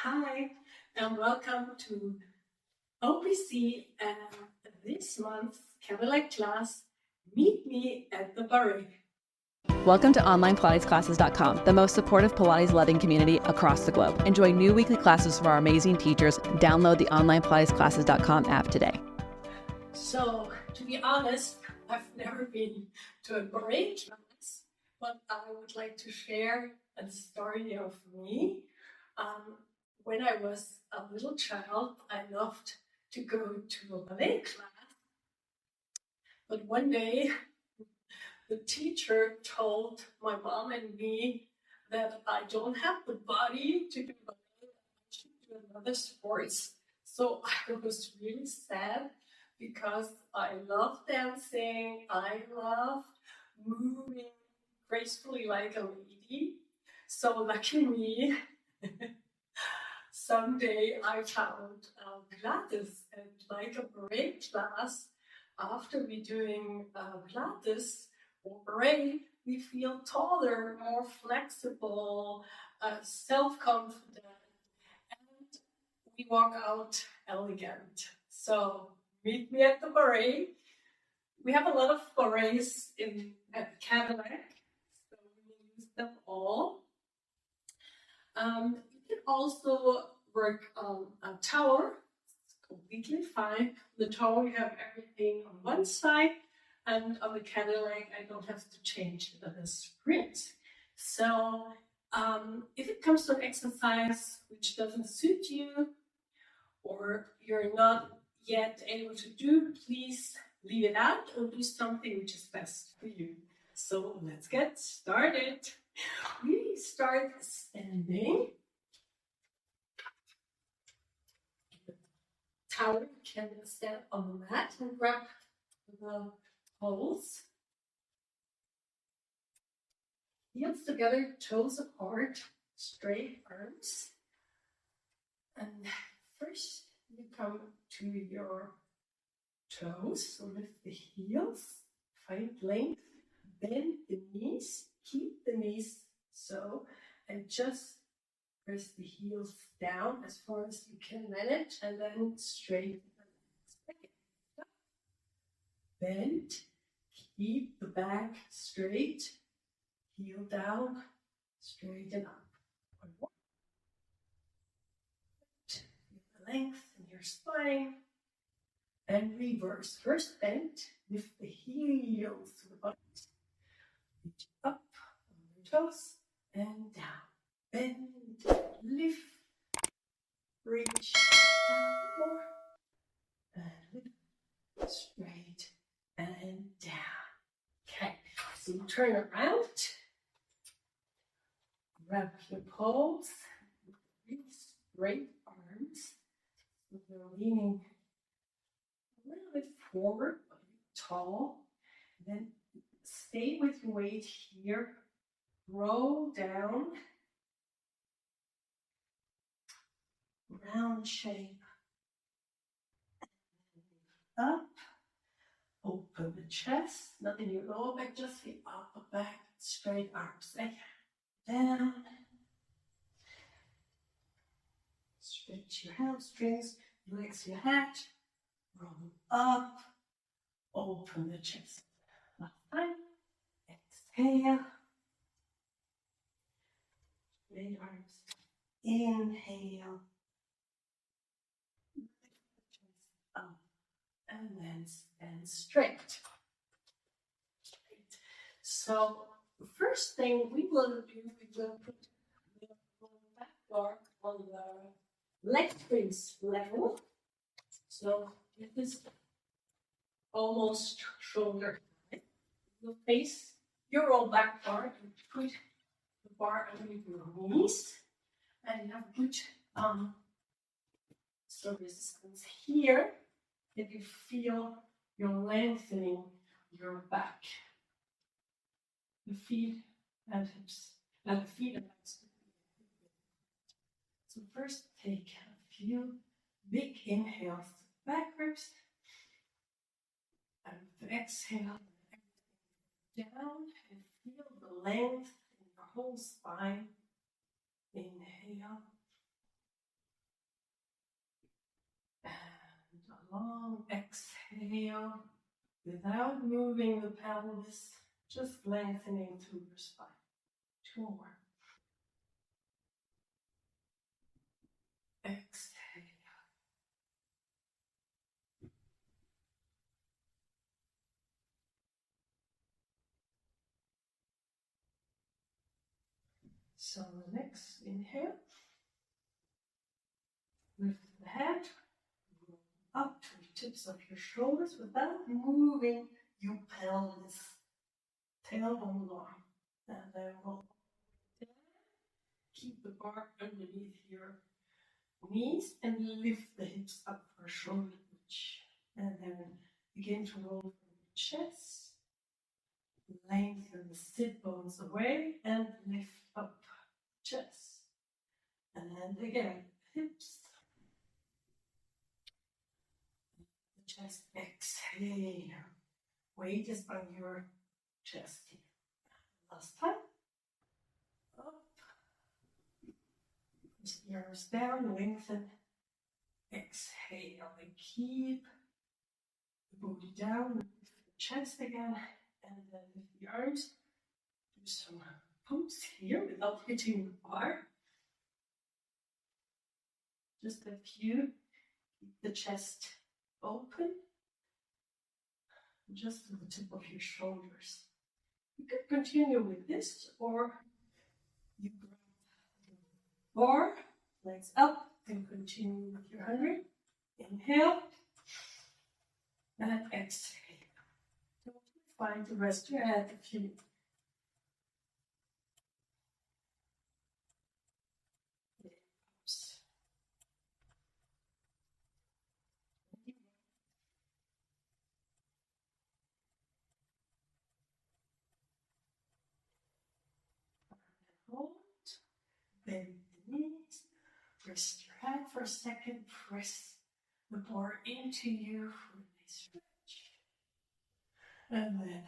Hi, and welcome to OPC and this month's Cadillac class, Meet Me at the Barre. Welcome to OnlinePilatesClasses.com, the most supportive Pilates-loving community across the globe. Enjoy new weekly classes from our amazing teachers. Download the OnlinePilatesClasses.com app today. So, to be honest, I've never been to a Barre class, but I would like to share a story of me. When I was a little child, I loved to go to a ballet class, but one day the teacher told my mom and me that I don't have the body to do ballet, I should do another sports. So I was really sad because I love dancing, I love moving gracefully like a lady. So lucky me, someday I found Pilates, and like a Barre class, after we're doing Pilates or Barre, we feel taller, more flexible, self-confident, and we walk out elegant. So meet me at the Barre. We have a lot of Barres at Cadillac, so we will use them all. You can also work on a tower. It's completely fine. The tower, you have everything on one side, and on the Cadillac, I don't have to change the sprint. So if it comes to an exercise which doesn't suit you, or you're not yet able to do, please leave it out or do something which is best for you. So let's get started. We start standing. Tower, you can stand on the mat and grab the poles. Heels together, toes apart, straight arms. And first you come to your toes, so lift the heels, find length, bend the knees, keep the knees so, and just press the heels down as far as you can manage, and then straighten the legs. Bend, keep the back straight, heel down, straighten up. One more. Feel the length in your spine. And reverse. First bend, lift the heels to the butt. Reach up on your toes and down. Bend, lift, reach, down more, and lift, straight, and down. Okay, so turn around, grab your poles, really straight arms, so they're leaning a little bit forward, but tall. Then stay with your weight here, roll down. Round shape, up, open the chest, not in your lower back, just the upper back, straight arms, down, stretch your hamstrings, relax your head, roll up, open the chest, last time, exhale, straight arms, inhale, up, and then stand straight. So the first thing we will do, we will put the back bar on the leg springs level. So it is almost shoulder height. You'll face your roll back bar and put the bar underneath your knees, and you have good resistance here. If you feel you're lengthening your back, the feet and hips, and the feet and legs. So first take a few big inhales to the back ribs, and with the exhale, down and feel the length in your whole spine. Inhale, long exhale without moving the pelvis, just lengthening through your spine. 2 more. Exhale. So the next inhale, lift the head, roll up to the tips of your shoulders without moving your pelvis, tailbone long, and then roll down. Keep the bar underneath your knees and lift the hips up for a shoulder reach, and then begin to roll from your chest, lengthen the sit bones away and lift up chest, and again hips, the chest. Exhale, weight is on your chest here. Last time, up, push the arms down, lengthen, exhale, and keep the booty down, lift the chest again, and then lift the arms. Do some pumps here without hitting the bar. Just a few. Keep the chest open, just to the tip of your shoulders. You can continue with this, or you grab the bar, legs up, and continue with your 100. Inhale and exhale. Don't find to rest your head if you need. Hold, bend the knees, rest your head for a second, press the bar into you for a nice stretch. And then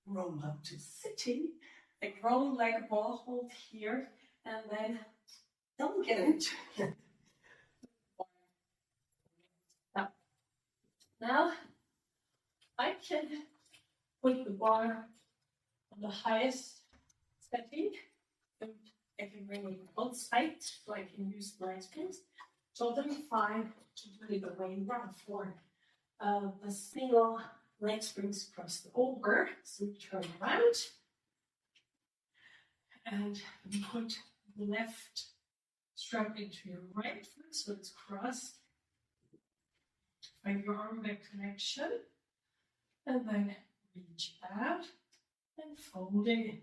roll up to sitting, like rolling like a ball, hold here, and then don't get into it. Now, I can put the bar on the highest setting, and I can bring it outside, so I can use leg springs. So then find to do it the way around for the single leg springs crossed over. So you turn around and you put the left strap into your right foot, so it's crossed. Find your arm back connection, and then reach out and fold it in.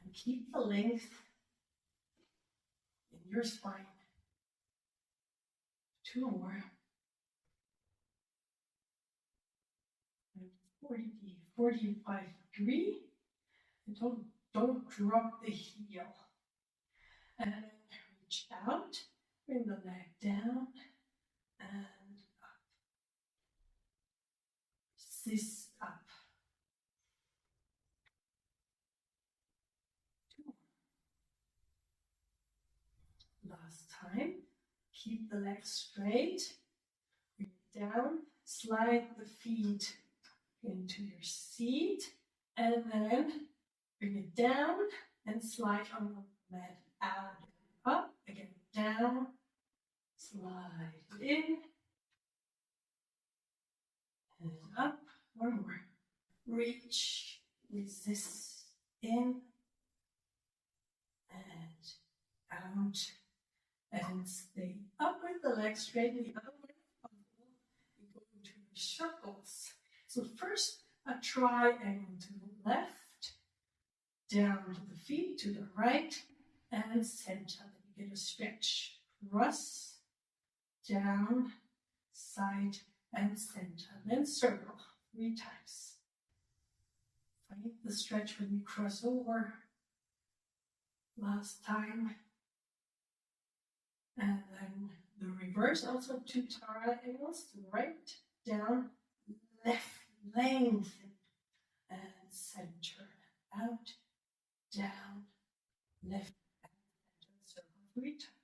And keep the length in your spine. 2 more. 45 degree. And don't drop the heel. And then reach out, bring the leg down and up. This up. 2 more. Last time. Keep the legs straight. Bring it down. Slide the feet into your seat. And then bring it down and slide on the mat out. Up. Again. Down. Slide in. And up. 1 more. Reach. Resist. In. And out. And stay up with the legs straight. The other way. You go into circles. So first, a triangle to the left, down to the feet, to the right, and center. Then you get a stretch. Cross, down, side, and center. Then circle 3 times. Find the stretch when you cross over. Last time. And then the reverse, also 2 triangles to the right, down, left, lengthen, and center. Out, down, left, and center. Circle 3 times.